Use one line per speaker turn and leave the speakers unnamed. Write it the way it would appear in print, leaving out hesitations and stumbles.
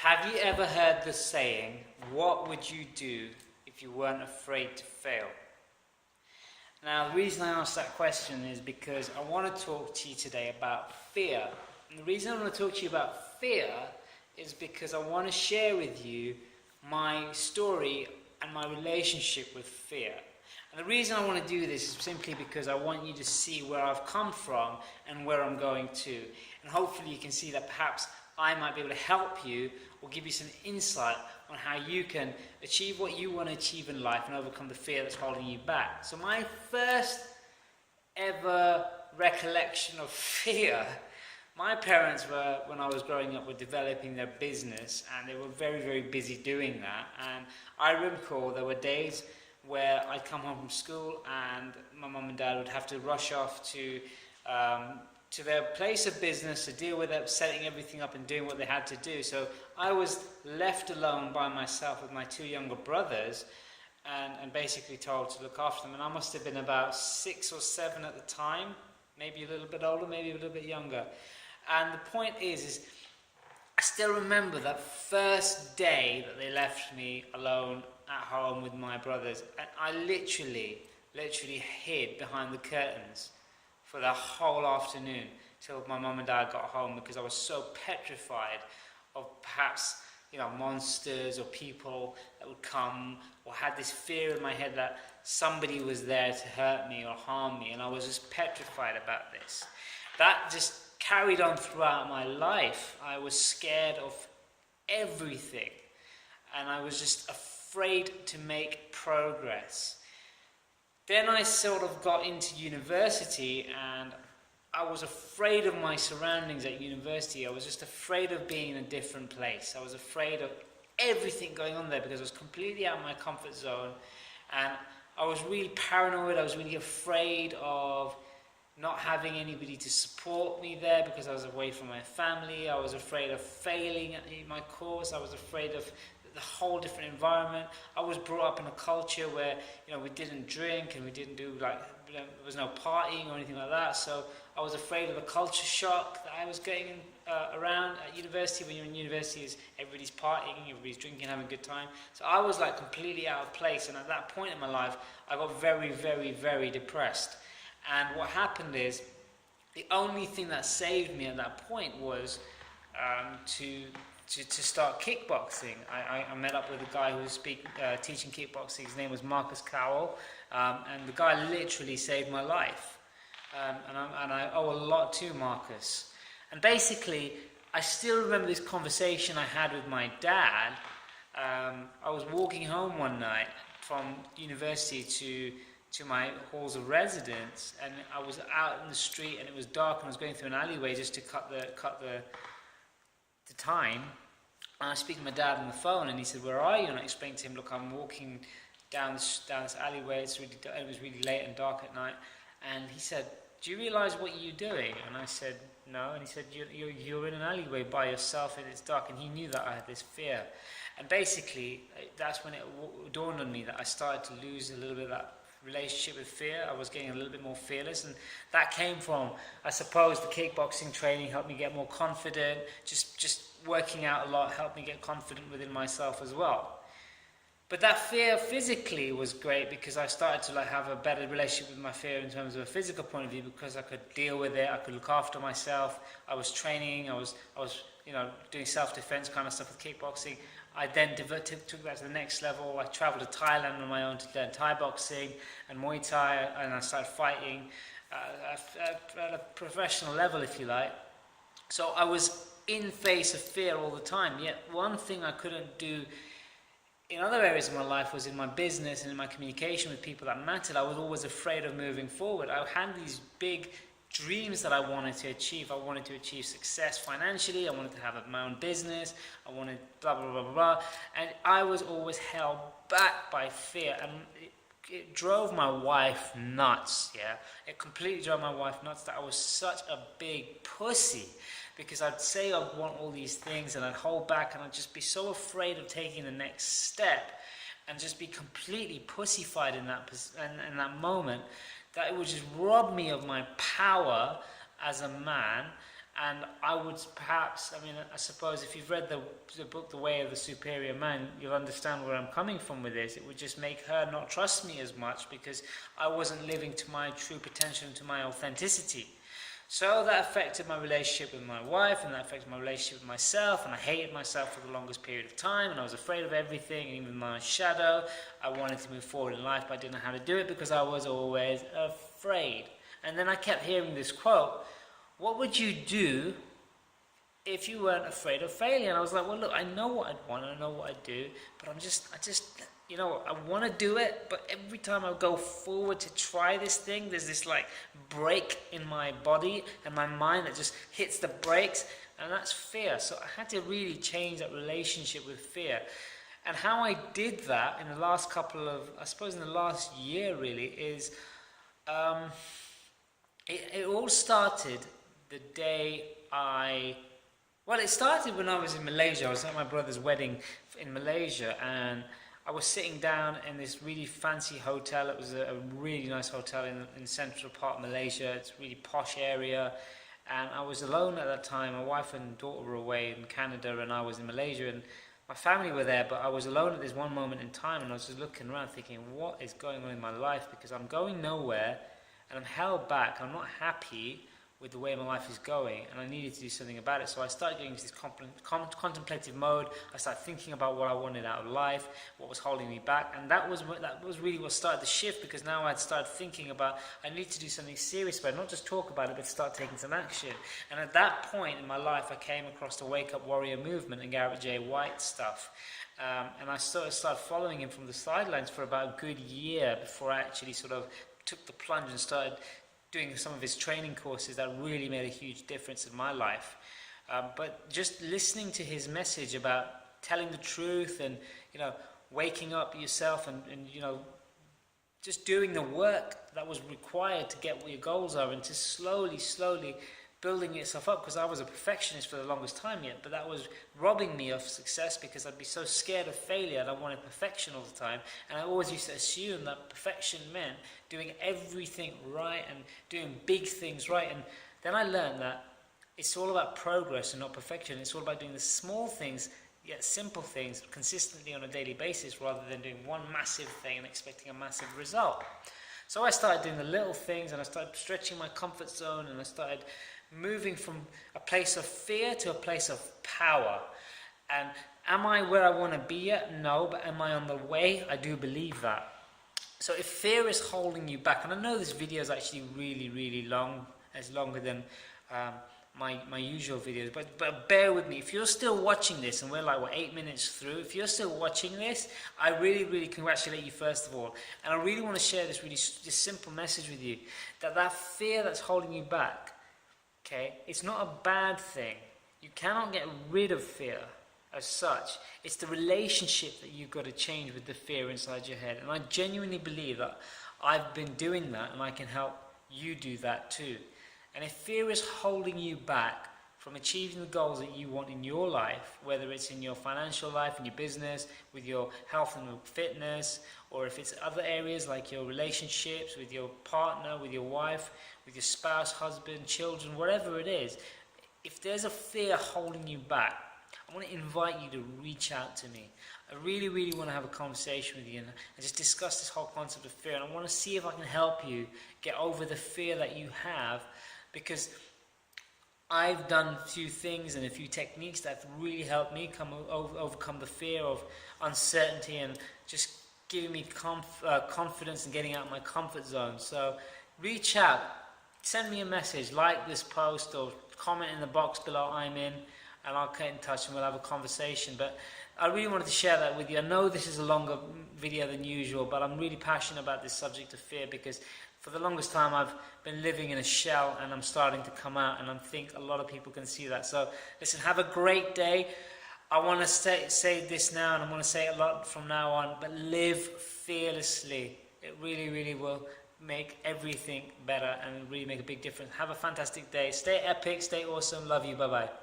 Have you ever heard the saying, what would you do if you weren't afraid to fail? Now, the reason I asked that question is because I want to talk to you today about fear. And the reason I want to talk to you about fear is because I want to share with you my story and my relationship with fear. And the reason I want to do this is simply because I want you to see where I've come from and where I'm going to. And hopefully you can see that perhaps I might be able to help you or give you some insight on how you can achieve what you want to achieve in life and overcome the fear that's holding you back. So my first ever recollection of fear, my parents were, when I was growing up, were developing their business, and they were very, very busy doing that. And I recall there were days where I'd come home from school and my mum and dad would have to rush off to their place of business to deal with it, setting everything up and doing what they had to do. So I was left alone by myself with my two younger brothers and basically told to look after them. And I must have been about 6 or 7 at the time, maybe a little bit older, maybe a little bit younger. And the point is I still remember that first day that they left me alone at home with my brothers. And I literally hid behind the curtains for the whole afternoon till my mum and dad got home, because I was so petrified of perhaps, monsters or people that would come, or had this fear in my head that somebody was there to hurt me or harm me, and I was just petrified about this. That just carried on throughout my life. I was scared of everything, and I was just afraid to make progress. Then I sort of got into university, and I was afraid of my surroundings at university. I was just afraid of being in a different place. I was afraid of everything going on there because I was completely out of my comfort zone, and I was really paranoid. I was really afraid of not having anybody to support me there because I was away from my family. I was afraid of failing at my course. I was afraid of the whole different environment. I was brought up in a culture where we didn't drink and we didn't do there was no partying or anything like that. So I was afraid of the culture shock that I was getting around at university. When you're in university, everybody's partying, everybody's drinking, having a good time. So I was completely out of place. And at that point in my life, I got very, very, very depressed. And what happened is, the only thing that saved me at that point was to start kickboxing. I met up with a guy who was teaching kickboxing. His name was Marcus Cowell, and the guy literally saved my life. And I owe a lot to Marcus. And basically, I still remember this conversation I had with my dad. I was walking home one night from university to my halls of residence, and I was out in the street, and it was dark, and I was going through an alleyway just to cut the time. And I was speaking to my dad on the phone, and he said, "Where are you?" And I explained to him, "Look, I'm walking down this alleyway. It was really late and dark at night." And he said, "Do you realize what you're doing?" And I said, "No." And he said, "You're in an alleyway by yourself, and it's dark." And he knew that I had this fear. And basically, that's when it dawned on me that I started to lose a little bit of that relationship with fear. I was getting a little bit more fearless, and that came from, I suppose, the kickboxing training helped me get more confident. Just working out a lot helped me get confident within myself as well. But that fear physically was great because I started to have a better relationship with my fear in terms of a physical point of view, because I could deal with it. I could look after myself. I was training. I was doing self-defense kind of stuff with kickboxing. I then took that to the next level. I traveled to Thailand on my own to learn Thai boxing and Muay Thai, and I started fighting at a professional level, if you like. So I was in face of fear all the time. Yet one thing I couldn't do in other areas of my life was in my business and in my communication with people that mattered. I was always afraid of moving forward. I had these big dreams that I wanted to achieve. I wanted to achieve success financially. I wanted to have my own business. I wanted blah, blah, blah, blah, blah. And I was always held back by fear. And it drove my wife nuts, yeah? It completely drove my wife nuts that I was such a big pussy. Because I'd say I'd want all these things, and I'd hold back, and I'd just be so afraid of taking the next step and just be completely pussified in that moment, that it would just rob me of my power as a man, And I would perhaps, I mean, I suppose if you've read the book The Way of the Superior Man, you'll understand where I'm coming from with this. It would just make her not trust me as much because I wasn't living to my true potential and to my authenticity. So that affected my relationship with my wife, and that affected my relationship with myself, and I hated myself for the longest period of time, and I was afraid of everything, and even my shadow. I wanted to move forward in life, but I didn't know how to do it because I was always afraid. And then I kept hearing this quote, what would you do if you weren't afraid of failure? And I was like, well, look, I know what I'd want, I know what I'd do, but I just, you know, I want to do it, but every time I go forward to try this thing, there's this like break in my body and my mind that just hits the brakes, and that's fear. So I had to really change that relationship with fear. And how I did that in the last couple of, I suppose in the last year really, is it all started the day it started when I was in Malaysia. I was at my brother's wedding in Malaysia, and I was sitting down in this really fancy hotel. It was a really nice hotel in central part of Malaysia. It's a really posh area, and I was alone at that time. My wife and daughter were away in Canada, and I was in Malaysia, and my family were there, but I was alone at this one moment in time, and I was just looking around thinking, what is going on in my life? Because I'm going nowhere, and I'm held back. I'm not happy with the way my life is going, and I needed to do something about it. So I started getting into this contemplative mode. I started thinking about what I wanted out of life, what was holding me back, and that was really what started the shift, because now I'd started thinking about, I need to do something serious about it, not just talk about it, but start taking some action. And at that point in my life, I came across the Wake Up Warrior movement and Garrett J. White stuff. And I started following him from the sidelines for about a good year before I actually sort of took the plunge and started doing some of his training courses that really made a huge difference in my life. But just listening to his message about telling the truth and, you know, waking up yourself and you know, just doing the work that was required to get what your goals are, and to slowly building yourself up, because I was a perfectionist for the longest time yet, but that was robbing me of success because I'd be so scared of failure and I wanted perfection all the time. And I always used to assume that perfection meant doing everything right and doing big things right. And then I learned that it's all about progress and not perfection. It's all about doing the small things, yet simple things, consistently on a daily basis, rather than doing one massive thing and expecting a massive result. So I started doing the little things, and I started stretching my comfort zone, and I started moving from a place of fear to a place of power. And am I where I want to be yet? No, but am I on the way? I do believe that. So if fear is holding you back, and I know this video is actually really long, it's longer than my usual videos, but bear with me. If you're still watching this, and we're like, 8 minutes through, if you're still watching this, I really congratulate you first of all. And I really want to share this simple message with you, that fear that's holding you back, okay, it's not a bad thing. You cannot get rid of fear as such. It's the relationship that you've got to change with the fear inside your head. And I genuinely believe that I've been doing that, and I can help you do that too. And if fear is holding you back from achieving the goals that you want in your life, whether it's in your financial life, in your business, with your health and fitness, or if it's other areas like your relationships with your partner, with your wife, with your spouse, husband, children, whatever it is, if there's a fear holding you back, I want to invite you to reach out to me. I really want to have a conversation with you and just discuss this whole concept of fear. And I want to see if I can help you get over the fear that you have, because I've done a few things and a few techniques that have really helped me overcome the fear of uncertainty and just giving me confidence and getting out of my comfort zone. So reach out, send me a message, like this post, or comment in the box below I'm in, and I'll get in touch and we'll have a conversation. But I really wanted to share that with you. I know this is a longer video than usual, but I'm really passionate about this subject of fear, because for the longest time I've been living in a shell, and I'm starting to come out, and I think a lot of people can see that. So listen, have a great day. I want to say this now, and I'm going to say it a lot from now on, but live fearlessly. It really will make everything better and really make a big difference. Have a fantastic day. Stay epic, stay awesome. Love you. Bye-bye.